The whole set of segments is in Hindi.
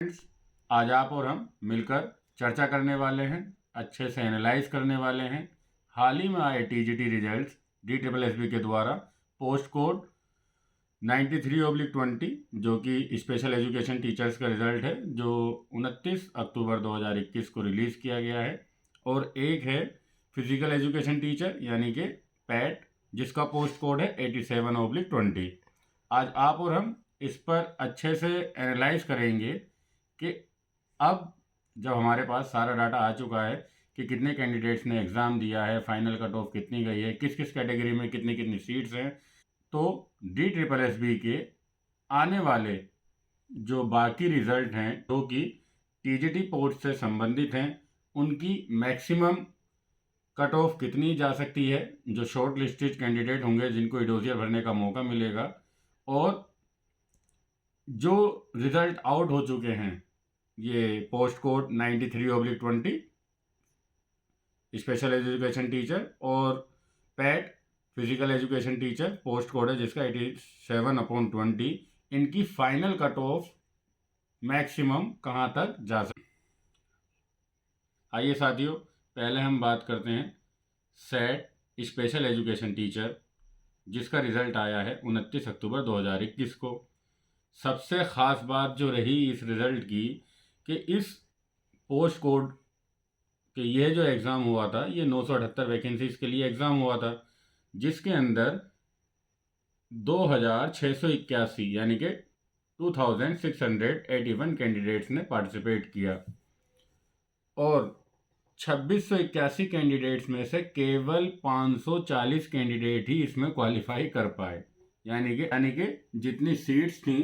फ्रेंड्स, आज आप और हम मिलकर चर्चा करने वाले हैं, अच्छे से एनालाइज करने वाले हैं हाल ही में आए टीजीटी रिजल्ट्स DSSB के द्वारा पोस्ट कोड 93/20 जो कि स्पेशल एजुकेशन टीचर्स का रिजल्ट है, जो 29 अक्टूबर 2021 को रिलीज़ किया गया है। और एक है फिजिकल एजुकेशन टीचर यानी कि पैट, जिसका पोस्ट कोड है 87/20। आज आप और हम इस पर अच्छे से एनालाइज करेंगे कि अब जब हमारे पास सारा डाटा आ चुका है कि कितने कैंडिडेट्स ने एग्ज़ाम दिया है, फाइनल कट ऑफ कितनी गई है, किस किस कैटेगरी में कितनी कितनी सीट्स हैं, तो DSSB के आने वाले जो बाकी रिज़ल्ट हैं जो कि टीजीटी पोस्ट से संबंधित हैं, उनकी मैक्सिमम कट ऑफ कितनी जा सकती है, जो शॉर्ट लिस्टेड कैंडिडेट होंगे जिनको इडोजियर भरने का मौका मिलेगा, और जो रिज़ल्ट आउट हो चुके हैं ये post code 93/20 special education teacher और PET physical education teacher post code है जिसका 87/20, इनकी फाइनल कट ऑफ मैक्सिमम कहाँ तक जा सकती। आइए साथियों, पहले हम बात करते हैं सेट स्पेशल एजुकेशन टीचर, जिसका रिज़ल्ट आया है 29 अक्टूबर 2021 को। सबसे ख़ास बात जो रही इस रिज़ल्ट की कि इस पोस्ट कोड कि यह जो एग्ज़ाम हुआ था ये 978 वैकेंसीज़ के लिए एग्ज़ाम हुआ था, जिसके अंदर 2681 यानी कि 2681 कैंडिडेट्स ने पार्टिसिपेट किया और 2681 कैंडिडेट्स में से केवल 540 कैंडिडेट ही इसमें क्वालिफाई कर पाए। यानी कि जितनी सीट्स थी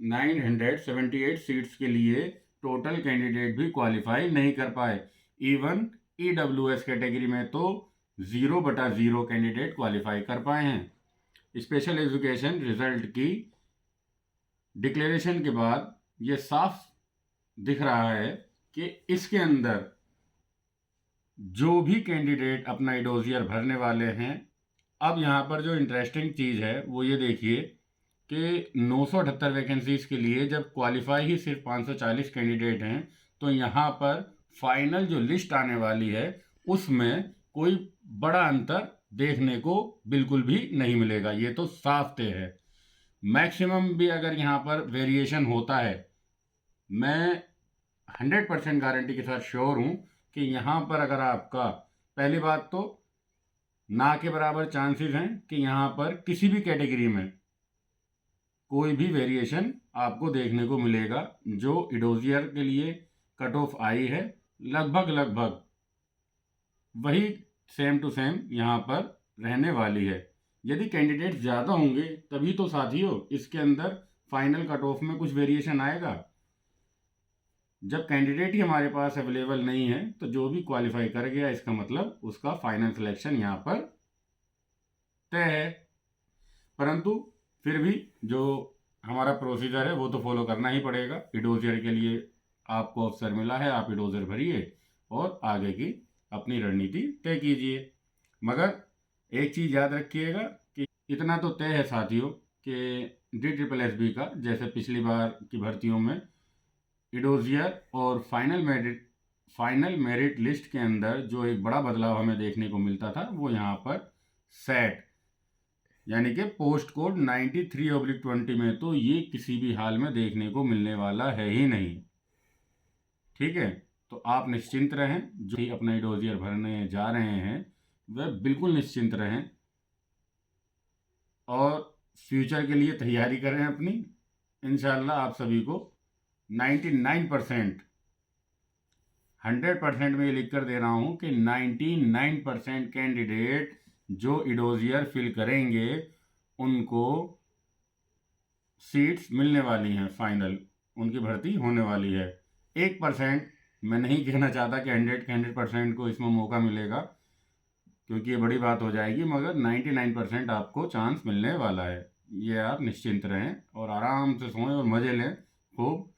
978 सीट्स के लिए टोटल कैंडिडेट भी क्वालिफाई नहीं कर पाए। इवन EWS कैटेगरी में तो 0/0 कैंडिडेट क्वालिफाई कर पाए हैं। स्पेशल एजुकेशन रिजल्ट की डिक्लेरेशन के बाद ये साफ दिख रहा है कि इसके अंदर जो भी कैंडिडेट अपना इडोजियर भरने वाले हैं, अब यहाँ पर जो इंटरेस्टिंग चीज़ है वो ये देखिए कि 978 वैकेंसीज़ के लिए जब क्वालिफाई ही सिर्फ 540 कैंडिडेट हैं, तो यहाँ पर फाइनल जो लिस्ट आने वाली है उसमें कोई बड़ा अंतर देखने को बिल्कुल भी नहीं मिलेगा। ये तो साफ तय है। मैक्सिमम भी अगर यहाँ पर वेरिएशन होता है, मैं 100% गारंटी के साथ श्योर हूँ कि यहाँ पर अगर आपका, पहली बात तो ना के बराबर चांसेस हैं कि यहाँ पर किसी भी कैटेगरी में कोई भी वेरिएशन आपको देखने को मिलेगा। जो इडोजियर के लिए कट ऑफ आई है लगभग वही सेम टू सेम यहाँ पर रहने वाली है। यदि कैंडिडेट ज़्यादा होंगे तभी तो साथियों इसके अंदर फाइनल कट ऑफ में कुछ वेरिएशन आएगा। जब कैंडिडेट ही हमारे पास अवेलेबल नहीं है तो जो भी क्वालिफाई कर गया इसका मतलब उसका फाइनल सिलेक्शन यहाँ पर तय है। परंतु फिर भी जो हमारा प्रोसीजर है वो तो फॉलो करना ही पड़ेगा। इडोजियर के लिए आपको अवसर मिला है, आप इडोजियर भरिए और आगे की अपनी रणनीति तय कीजिए। मगर एक चीज़ याद रखिएगा कि इतना तो तय है साथियों कि DSSB का, जैसे पिछली बार की भर्तियों में इडोजियर और फाइनल मेरिट लिस्ट के अंदर जो एक बड़ा बदलाव हमें देखने को मिलता था वो यहाँ पर सेट यानी कि पोस्ट कोड 93/20 में तो ये किसी भी हाल में देखने को मिलने वाला है ही नहीं। ठीक है, तो आप निश्चिंत रहें, जो भी अपना इडोजियर भरने जा रहे हैं वह बिल्कुल निश्चिंत रहें और फ्यूचर के लिए तैयारी करें अपनी। इंशाल्लाह आप सभी को 99% 100% में ये लिख कर दे रहा हूँ कि 99% कैंडिडेट जो इडोजियर फिल करेंगे उनको सीट्स मिलने वाली हैं, फाइनल उनकी भर्ती होने वाली है। 1% मैं नहीं कहना चाहता कि 100% को इसमें मौका मिलेगा क्योंकि ये बड़ी बात हो जाएगी, मगर 99% आपको चांस मिलने वाला है। ये आप निश्चिंत रहें और आराम से सोएं और मज़े लें, खूब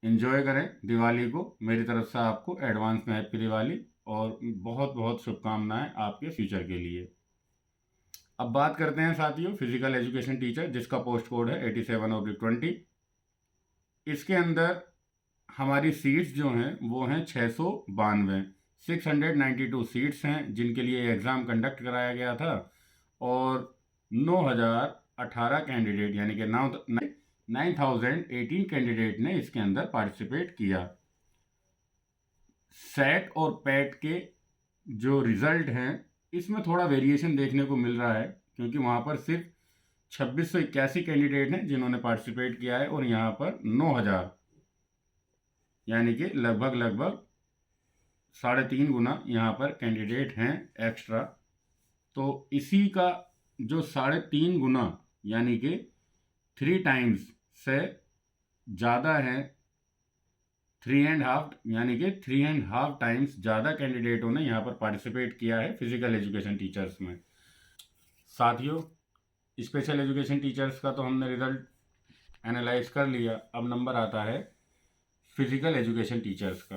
एंजॉय करें दिवाली को। मेरी तरफ से आपको एडवांस में हैप्पी दिवाली और बहुत बहुत शुभकामनाएं आपके फ्यूचर के लिए। अब बात करते हैं साथियों फिजिकल एजुकेशन टीचर, जिसका पोस्ट कोड है 87/20। इसके अंदर हमारी सीट्स जो हैं वो हैं 692। 692 सीट्स हैं जिनके लिए एग्ज़ाम कंडक्ट कराया गया था, और 9018 कैंडिडेट यानी कि 9018 कैंडिडेट ने इसके अंदर पार्टिसिपेट किया। सेट और पैट के जो रिज़ल्ट हैं इसमें थोड़ा वेरिएशन देखने को मिल रहा है, क्योंकि वहाँ पर सिर्फ 2681 कैंडिडेट हैं जिन्होंने पार्टिसिपेट किया है, और यहाँ पर 9000 यानी कि लगभग 3.5 गुना यहाँ पर कैंडिडेट हैं एक्स्ट्रा। तो इसी का जो 3.5 गुना यानी कि 3 टाइम्स से ज़्यादा है, 3.5 यानी कि 3.5 टाइम्स ज़्यादा कैंडिडेटों ने यहाँ पर पार्टिसिपेट किया है फिजिकल एजुकेशन टीचर्स में। साथियों, स्पेशल एजुकेशन टीचर्स का तो हमने रिज़ल्ट एनालाइज कर लिया। अब नंबर आता है फिजिकल एजुकेशन टीचर्स का।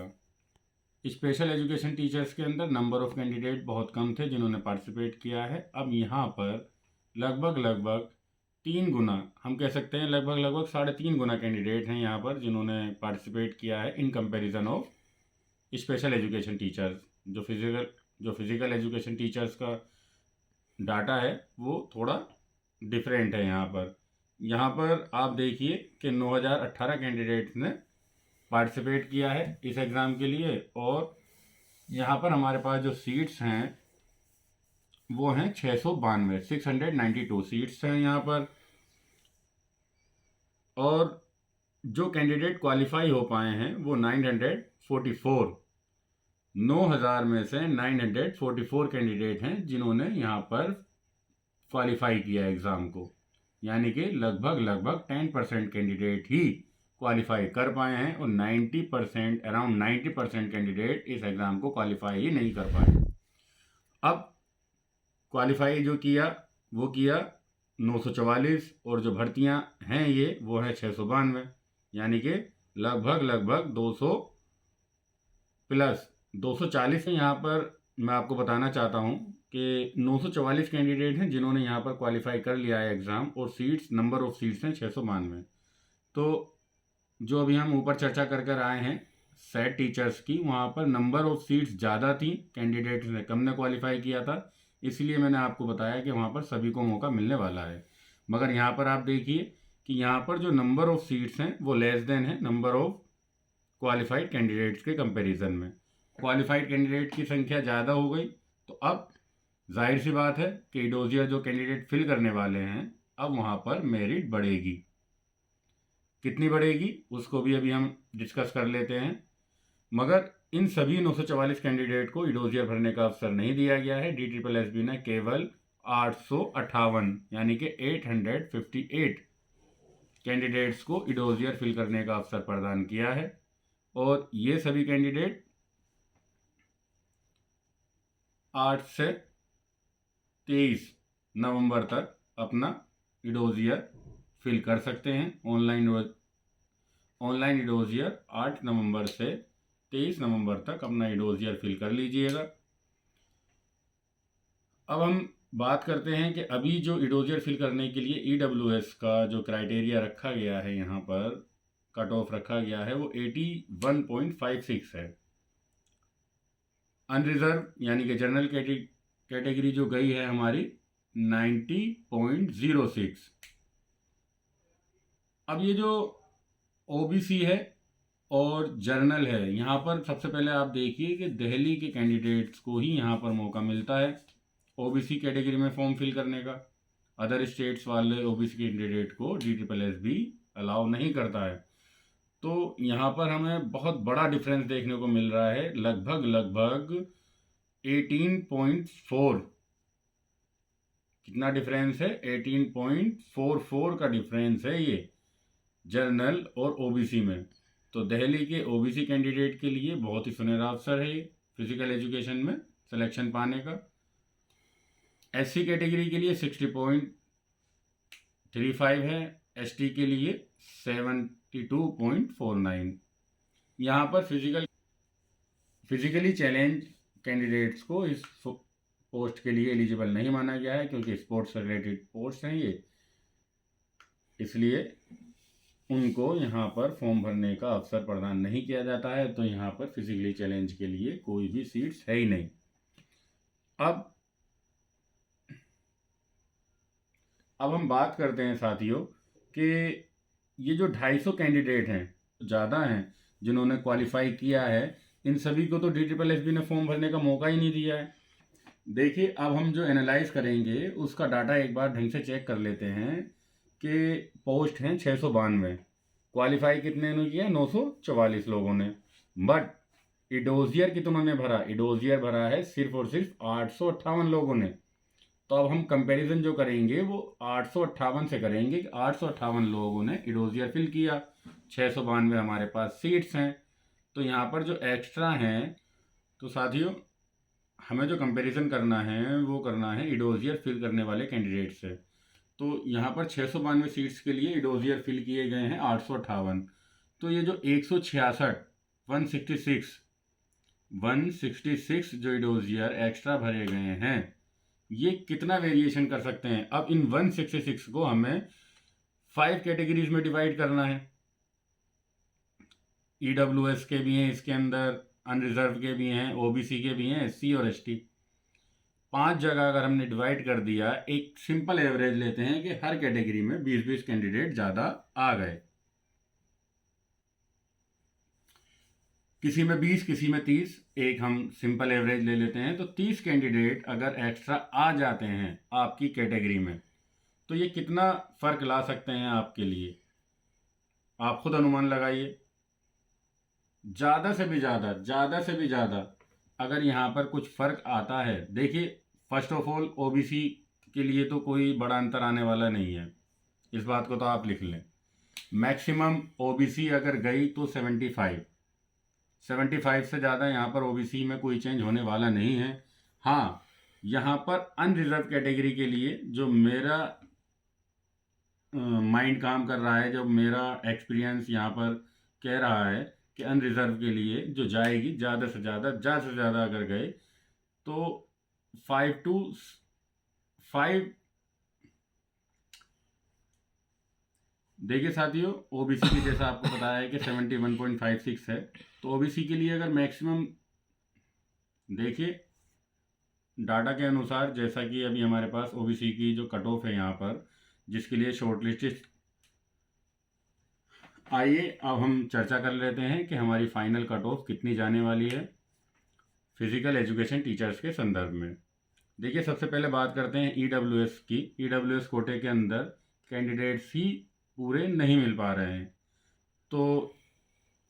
स्पेशल एजुकेशन टीचर्स के अंदर नंबर ऑफ़ कैंडिडेट बहुत कम थे जिन्होंने पार्टिसिपेट किया है। अब यहाँ पर लगभग 3 गुना, हम कह सकते हैं लगभग 3.5 गुना कैंडिडेट हैं यहाँ पर जिन्होंने पार्टिसिपेट किया है in comparison of special education teachers. जो फिज़िकल एजुकेशन टीचर्स का डाटा है वो थोड़ा डिफरेंट है। यहाँ पर आप देखिए कि 9018 कैंडिडेट्स ने पार्टिसिपेट किया है इस एग्ज़ाम के लिए, और यहाँ पर हमारे पास जो सीट्स हैं वो हैं 692। 692 सीट्स हैं यहाँ पर, और जो कैंडिडेट क्वालिफाई हो पाए हैं वो 944। 9000 में से 944 कैंडिडेट हैं जिन्होंने यहाँ पर क्वालिफाई किया एग्ज़ाम को, यानी कि लगभग 10% कैंडिडेट ही क्वालिफाई कर पाए हैं, और 90% अराउंड 90% कैंडिडेट इस एग्ज़ाम को क्वालिफाई ही नहीं कर पाए। अब क्वालिफाई जो किया वो किया 944, और जो भर्तियां हैं ये वो है 692, यानी कि लगभग 200 प्लस 240 है। यहाँ पर मैं आपको बताना चाहता हूँ कि 944 कैंडिडेट हैं जिन्होंने यहाँ पर क्वालिफाई कर लिया है एग्ज़ाम, और सीट्स नंबर ऑफ़ सीट्स हैं 692। तो जो अभी हम ऊपर चर्चा कर आए हैं सेट टीचर्स की, वहाँ पर नंबर ऑफ़ सीट्स ज़्यादा थी, कैंडिडेट्स ने कम ने क्वालिफाई किया था, इसलिए मैंने आपको बताया कि वहाँ पर सभी को मौका मिलने वाला है। मगर यहाँ पर आप देखिए कि यहाँ पर जो नंबर ऑफ़ सीट्स हैं वो लेस देन है नंबर ऑफ़ क्वालिफाइड कैंडिडेट्स के कंपैरिजन में। क्वालिफाइड कैंडिडेट की संख्या ज़्यादा हो गई, तो अब जाहिर सी बात है कि इडोजियर जो कैंडिडेट फिल करने वाले हैं अब वहाँ पर मेरिट बढ़ेगी। कितनी बढ़ेगी उसको भी अभी हम डिस्कस कर लेते हैं। मगर इन सभी 944 कैंडिडेट को इडोजियर भरने का अवसर नहीं दिया गया है। DSSB ने केवल 858 यानी कि 858 कैंडिडेट्स को इडोजियर फिल करने का अवसर प्रदान किया है, और ये सभी कैंडिडेट 8 से 23 नवंबर तक अपना इडोजियर फिल कर सकते हैं। ऑनलाइन इडोजियर 8 नवंबर से 23 नवंबर तक अपना इडोजियर फिल कर लीजिएगा। अब हम बात करते हैं कि अभी जो इडोजियर फिल करने के लिए EWS का जो क्राइटेरिया रखा गया है, यहाँ पर कट ऑफ रखा गया है वो 81.56 है। अनरिजर्व यानी कि जनरल कैटेगरी जो गई है हमारी 90.06। अब ये जो OBC है और जर्नल है, यहाँ पर सबसे पहले आप देखिए कि दिल्ली के कैंडिडेट्स को ही यहाँ पर मौका मिलता है OBC कैटेगरी में फॉर्म फिल करने का। अदर स्टेट्स वाले OBC कैंडिडेट को DSSB अलाउ नहीं करता है। तो यहाँ पर हमें बहुत बड़ा डिफरेंस देखने को मिल रहा है, लगभग 18.4। कितना डिफरेंस है? 18.44 का डिफरेंस है ये जर्नल और OBC में। तो दिल्ली के OBC कैंडिडेट के लिए बहुत ही सुनहरा अवसर है ये फिजिकल एजुकेशन में सिलेक्शन पाने का। SC कैटेगरी के लिए 60.35 है, ST के लिए 72.49। यहाँ पर फिजिकली चैलेंज कैंडिडेट्स को इस पोस्ट के लिए एलिजिबल नहीं माना गया है, क्योंकि स्पोर्ट्स से रिलेटेड पोस्ट हैं ये, इसलिए उनको यहाँ पर फॉर्म भरने का अवसर प्रदान नहीं किया जाता है, तो यहाँ पर फिजिकली चैलेंज के लिए कोई भी सीट्स है ही नहीं। अब हम बात करते हैं साथियों कि ये जो 250 कैंडिडेट हैं, ज़्यादा हैं जिन्होंने क्वालिफाई किया है, इन सभी को तो DSSB ने फॉर्म भरने का मौका ही नहीं दिया है। देखिए, अब हम जो एनालाइज करेंगे उसका डाटा एक बार ढंग से चेक कर लेते हैं कि पोस्ट हैं 692, क्वालिफाई कितने ने किया? 944 लोगों ने। बट इडोजियर कितनों ने भरा? इडोजियर भरा है सिर्फ और सिर्फ 858 लोगों ने। तो अब हम कंपैरिजन जो करेंगे वो 858 से करेंगे कि 858 लोगों ने इडोजियर फिल किया, 692 हमारे पास सीट्स हैं। तो यहाँ पर जो एक्स्ट्रा हैं, तो साथियों हमें जो कंपैरिजन करना है वो करना है इडोजियर फिल करने वाले कैंडिडेट से। तो यहाँ पर 692 सीट्स के लिए इडोजियर फिल किए गए हैं 858। तो ये जो 166 166 जो इडोजियर एक्स्ट्रा भरे गए हैं, ये कितना वेरिएशन कर सकते हैं? अब इन 166 को हमें 5 कैटेगरीज में डिवाइड करना है। EWS के भी हैं इसके अंदर, अनरिजर्व के भी हैं, OBC के भी हैं, SC और ST। 5 जगह अगर हमने डिवाइड कर दिया, एक सिंपल एवरेज लेते हैं कि हर कैटेगरी में 20-20 कैंडिडेट ज़्यादा आ गए, किसी में 20 किसी में 30, एक हम सिंपल एवरेज ले लेते हैं। तो 30 कैंडिडेट अगर एक्स्ट्रा आ जाते हैं आपकी कैटेगरी में, तो ये कितना फ़र्क ला सकते हैं आपके लिए? आप खुद अनुमान लगाइए। ज़्यादा से भी ज़्यादा अगर यहाँ पर कुछ फ़र्क आता है, देखिए फर्स्ट ऑफ ऑल OBC के लिए तो कोई बड़ा अंतर आने वाला नहीं है, इस बात को तो आप लिख लें। मैक्सिमम OBC अगर गई तो 75 से ज़्यादा यहाँ पर OBC में कोई चेंज होने वाला नहीं है। हाँ, यहाँ पर अनरिजर्व कैटेगरी के लिए जो मेरा माइंड काम कर रहा है, जो मेरा एक्सपीरियंस यहाँ पर कह रहा है कि अनरिजर्व के लिए जो जाएगी ज़्यादा से ज़्यादा अगर गए तो 5 to 5। देखिए साथियों, OBC की जैसा आपको बताया है कि 71.56 है, तो OBC के लिए अगर मैक्सिमम देखिए डाटा के अनुसार, जैसा कि अभी हमारे पास OBC की जो कट ऑफ है यहाँ पर, जिसके लिए शॉर्ट लिस्ट, आइए अब हम चर्चा कर लेते हैं कि हमारी फाइनल कट ऑफ कितनी जाने वाली है फिजिकल एजुकेशन टीचर्स के संदर्भ में। देखिए, सबसे पहले बात करते हैं EWS की। EWS कोटे के अंदर कैंडिडेट्स ही पूरे नहीं मिल पा रहे हैं, तो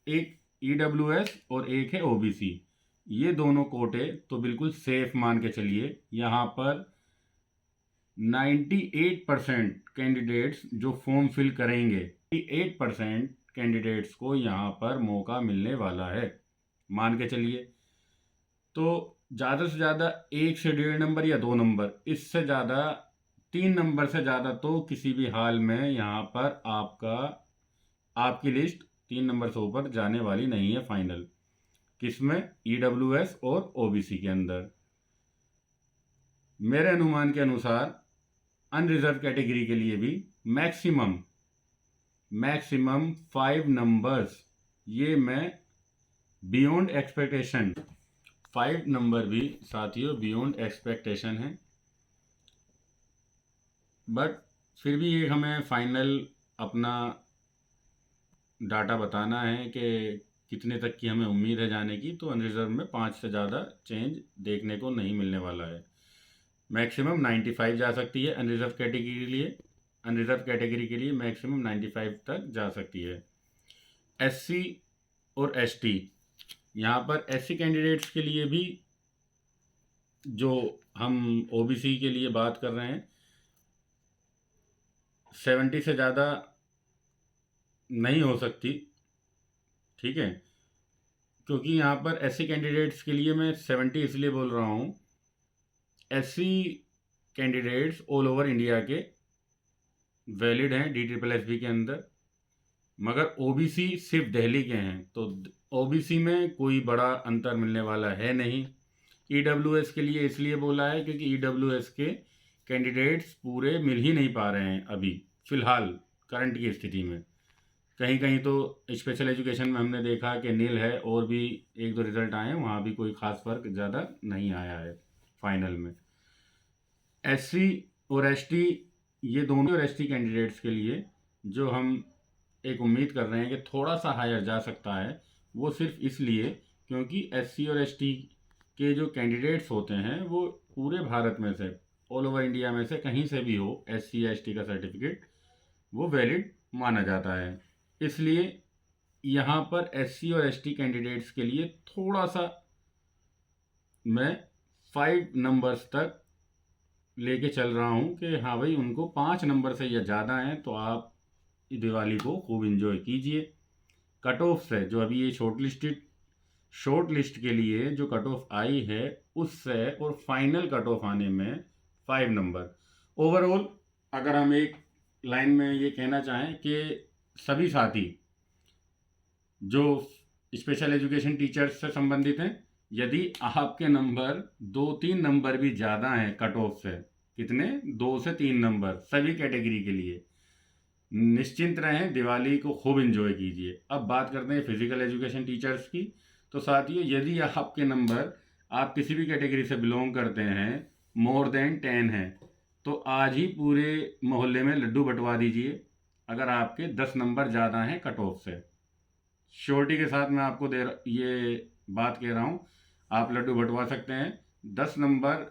एक EWS और एक है OBC, ये दोनों कोटे तो बिल्कुल सेफ मान के चलिए। यहाँ पर 98% कैंडिडेट्स जो फॉर्म फिल करेंगे, 98% कैंडिडेट्स को यहाँ पर मौका मिलने वाला है, मान के चलिए। तो ज़्यादा से ज़्यादा 1 से 1.5 नंबर या 2 नंबर, इससे ज़्यादा 3 नंबर से ज़्यादा तो किसी भी हाल में यहाँ पर आपकी लिस्ट 3 नंबर से ऊपर जाने वाली नहीं है फाइनल। किसमें? EWS और OBC के अंदर। मेरे अनुमान के अनुसार अनरिजर्व कैटेगरी के लिए भी मैक्सिमम 5 नंबर्स, ये मैं बियॉन्ड एक्सपेक्टेशन, 5 नंबर भी साथियों बियॉन्ड एक्सपेक्टेशन है। बट फिर भी ये हमें फाइनल अपना डाटा बताना है कि कितने तक की हमें उम्मीद है जाने की। तो अनरिजर्व में 5 से ज़्यादा चेंज देखने को नहीं मिलने वाला है। मैक्सिमम 95 जा सकती है अनरिजर्व कैटेगरी के लिए मैक्सिमम 95 तक जा सकती है। SC और ST, यहाँ पर SC कैंडिडेट्स के लिए भी जो हम OBC के लिए बात कर रहे हैं, 70 से ज़्यादा नहीं हो सकती, ठीक है, क्योंकि यहाँ पर SC कैंडिडेट्स के लिए मैं 70 इसलिए बोल रहा हूँ, SC candidates all over India के वैलिड हैं DSSB के अंदर, मगर OBC सिर्फ दिल्ली के हैं, तो OBC में कोई बड़ा अंतर मिलने वाला है नहीं। EWS के लिए इसलिए बोला है क्योंकि EWS के कैंडिडेट्स पूरे मिल ही नहीं पा रहे हैं अभी फ़िलहाल करंट की स्थिति में। कहीं कहीं तो स्पेशल एजुकेशन में हमने देखा कि नील है, और भी एक दो रिजल्ट आए हैं, वहाँ भी कोई ख़ास फ़र्क ज़्यादा नहीं आया है फाइनल में। एससी और एसटी, ये दोनों और एसटी कैंडिडेट्स के लिए जो हम एक उम्मीद कर रहे हैं कि थोड़ा सा हायर जा सकता है, वो सिर्फ इसलिए क्योंकि एससी और एसटी के जो कैंडिडेट्स होते हैं वो पूरे भारत में से, ऑल ओवर इंडिया में से कहीं से भी हो, एससी या एसटी का सर्टिफिकेट वो वैलिड माना जाता है। इसलिए यहाँ पर एससी और एसटी कैंडिडेट्स के लिए थोड़ा सा मैं 5 नंबर्स तक लेके चल रहा हूँ कि हाँ भाई, उनको 5 नंबर से या ज़्यादा हैं तो आप दिवाली को खूब एंजॉय कीजिए। कट ऑफ से जो अभी ये शॉर्ट लिस्ट के लिए जो कट ऑफ आई है उससे और फाइनल कट ऑफ आने में 5 नंबर ओवरऑल, अगर हम एक लाइन में ये कहना चाहें कि सभी साथी जो स्पेशल एजुकेशन टीचर्स से संबंधित हैं, यदि आपके नंबर 2-3 नंबर भी ज़्यादा हैं कट ऑफ से, कितने, 2 से 3 नंबर सभी कैटेगरी के लिए, निश्चिंत रहें, दिवाली को खूब एंजॉय कीजिए। अब बात करते हैं फिजिकल एजुकेशन टीचर्स की। तो साथियों, यदि आपके नंबर, आप किसी भी कैटेगरी से बिलोंग करते हैं, मोर देन 10 हैं, तो आज ही पूरे मोहल्ले में लड्डू बंटवा दीजिए अगर आपके 10 नंबर ज़्यादा हैं कट ऑफ से। श्योरिटी के साथ मैं आपको ये बात कह रहा हूँ, आप लड्डू बंटवा सकते हैं। 10 नंबर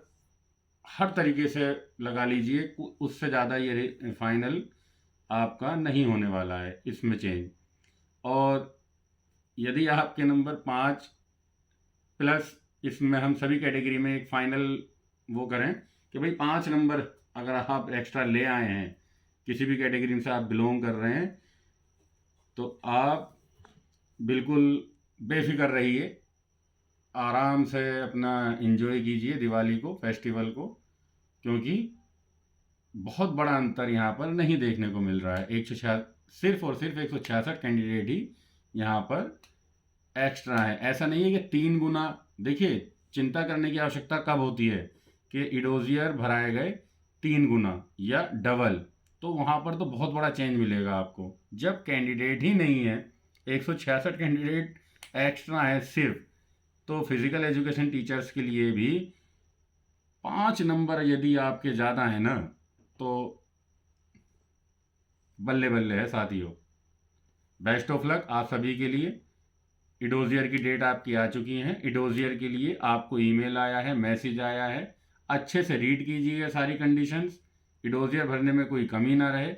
हर तरीके से लगा लीजिए, उससे ज़्यादा ये फाइनल आपका नहीं होने वाला है इसमें चेंज। और यदि आपके नंबर 5 प्लस, इसमें हम सभी कैटेगरी में एक फाइनल वो करें कि भाई 5 नंबर अगर आप एक्स्ट्रा ले आए हैं, किसी भी कैटेगरी से आप बिलोंग कर रहे हैं, तो आप बिल्कुल बेफिक्र रहिए, आराम से अपना एंजॉय कीजिए दिवाली को, फेस्टिवल को, क्योंकि बहुत बड़ा अंतर यहाँ पर नहीं देखने को मिल रहा है। सिर्फ और सिर्फ 166 कैंडिडेट ही यहाँ पर एक्स्ट्रा है। ऐसा नहीं है कि 3 गुना। देखिए, चिंता करने की आवश्यकता कब होती है कि इडोजियर भराए गए 3 गुना या डबल, तो वहाँ पर तो बहुत बड़ा चेंज मिलेगा आपको। जब कैंडिडेट ही नहीं है, 166 कैंडिडेट एक्स्ट्रा है सिर्फ, तो फिजिकल एजुकेशन टीचर्स के लिए भी 5 नंबर यदि आपके ज़्यादा है ना, तो बल्ले बल्ले है साथियों। बेस्ट ऑफ लक आप सभी के लिए। इडोजियर की डेट आपकी आ चुकी है। इडोजियर के लिए आपको ईमेल आया है, मैसेज आया है, अच्छे से रीड कीजिएगा सारी कंडीशंस, इडोजियर भरने में कोई कमी ना रहे।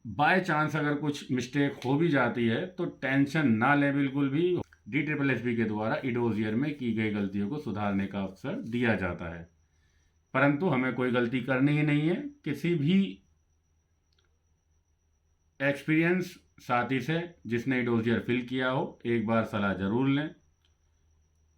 बाय चांस अगर कुछ मिस्टेक हो भी जाती है तो टेंशन ना लें बिल्कुल भी। DSSB के द्वारा इडोजियर में की गई गलतियों को सुधारने का अवसर दिया जाता है, परंतु हमें कोई गलती करनी ही नहीं है। किसी भी एक्सपीरियंस साथी से जिसने इडोजियर फिल किया हो, एक बार सलाह ज़रूर लें।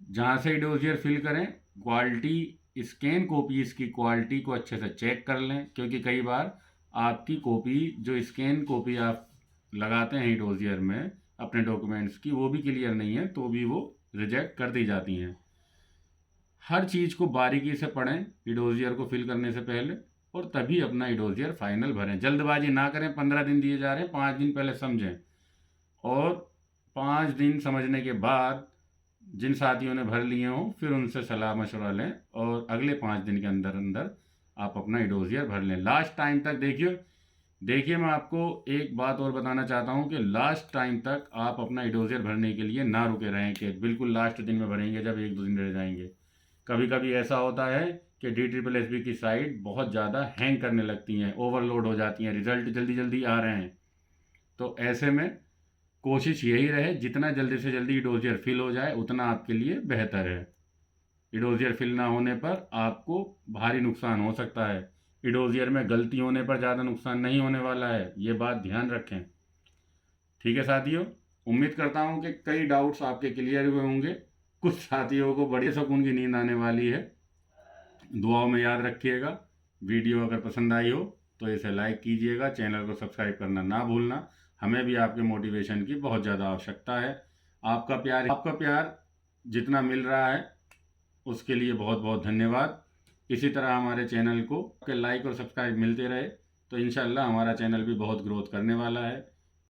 जहाँ से इडोजियर फिल करें, क्वालिटी, स्कैन कॉपीज़ की क्वालिटी को अच्छे से चेक कर लें, क्योंकि कई बार आपकी कॉपी, जो स्कैन कॉपी आप लगाते हैं इडोजियर में अपने डॉक्यूमेंट्स की, वो भी क्लियर नहीं है, तो भी वो रिजेक्ट कर दी जाती हैं। हर चीज़ को बारीकी से पढ़ें इडोजियर को फिल करने से पहले, और तभी अपना इडोजियर फाइनल भरें। जल्दबाजी ना करें, 15 दिन दिए जा रहे हैं, 5 दिन पहले समझें, और 5 दिन समझने के बाद जिन साथियों ने भर लिए हों, फिर उनसे सलाह मशवरा लें, और अगले 5 दिन के अंदर अंदर आप अपना इडोजियर भर लें। लास्ट टाइम तक देखिए मैं आपको एक बात और बताना चाहता हूं कि लास्ट टाइम तक आप अपना इडोजियर भरने के लिए ना रुके रहें कि बिल्कुल लास्ट दिन में भरेंगे जब 1-2 दिन रह जाएंगे। कभी कभी ऐसा होता है कि DSSB की साइट बहुत ज़्यादा हैंग करने लगती हैं, ओवरलोड हो जाती हैं, रिज़ल्ट जल्दी जल्दी आ रहे हैं। तो ऐसे में कोशिश यही रहे, जितना जल्दी से जल्दी इडोजियर फिल हो जाए उतना आपके लिए बेहतर है। इडोजियर फिल ना होने पर आपको भारी नुकसान हो सकता है। इडोजियर में गलती होने पर ज़्यादा नुकसान नहीं होने वाला है, ये बात ध्यान रखें। ठीक है साथियों, उम्मीद करता हूँ कि कई डाउट्स आपके क्लियर हुए होंगे। कुछ साथियों को बड़ी सुकून की नींद आने वाली है। दुआओं में याद रखिएगा। वीडियो अगर पसंद आई हो तो इसे लाइक कीजिएगा, चैनल को सब्सक्राइब करना ना भूलना। हमें भी आपके मोटिवेशन की बहुत ज़्यादा आवश्यकता है। आपका प्यार जितना मिल रहा है उसके लिए बहुत बहुत धन्यवाद। इसी तरह हमारे चैनल को लाइक और सब्सक्राइब मिलते रहे तो इंशाल्लाह हमारा चैनल भी बहुत ग्रोथ करने वाला है।